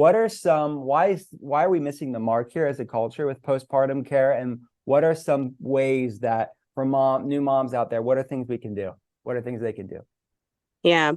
what are some, why are we missing the mark here as a culture with postpartum care? And what are some ways that for new moms out there, what are things we can do? What are things they can do? Yeah.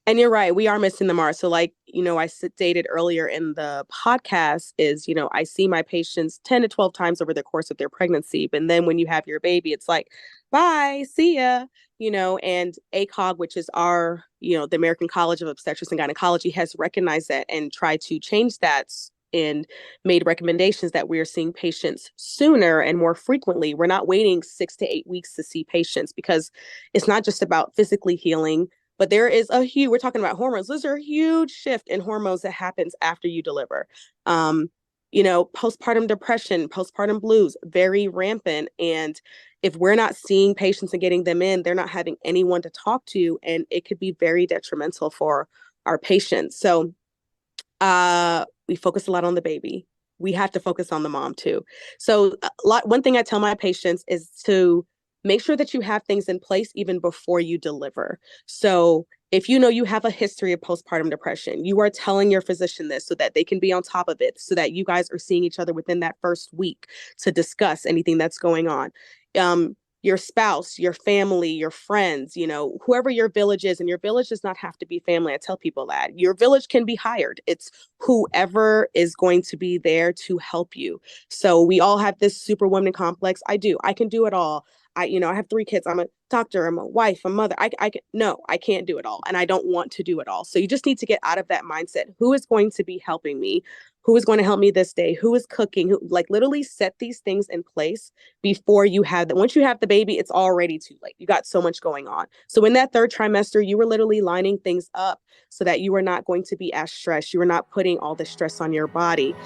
And you're right. We are missing the mark. So like, I stated earlier in the podcast is, I see my patients 10 to 12 times over the course of their pregnancy. But then when you have your baby, it's like, bye, see ya, and ACOG, which is our, the American College of Obstetrics and Gynecology, has recognized that and tried to change that and made recommendations that we are seeing patients sooner and more frequently. We're not waiting 6 to 8 weeks to see patients, because it's not just about physically healing, but there is we're talking about hormones. There's a huge shift in hormones that happens after you deliver. Postpartum depression, postpartum blues, very rampant. And if we're not seeing patients and getting them in, they're not having anyone to talk to, and it could be very detrimental for our patients. So we focus a lot on the baby. We have to focus on the mom too. So one thing I tell my patients is to make sure that you have things in place even before you deliver. So if you have a history of postpartum depression, you are telling your physician this so that they can be on top of it, so that you guys are seeing each other within that first week to discuss anything that's going on. Your spouse, your family, your friends, whoever your village is, and your village does not have to be family. I tell people that your village can be hired. It's whoever is going to be there to help you. So we all have this superwoman complex. I can do it all. I have 3 kids. I'm a doctor. I'm a wife, a mother. No, I can't do it all. And I don't want to do it all. So you just need to get out of that mindset. Who is going to be helping me? Who is going to help me this day? Who is cooking? Literally set these things in place before you have that. Once you have the baby, it's already too late. You got so much going on. So in that 3rd trimester, you were literally lining things up so that you are not going to be as stressed. You are not putting all the stress on your body.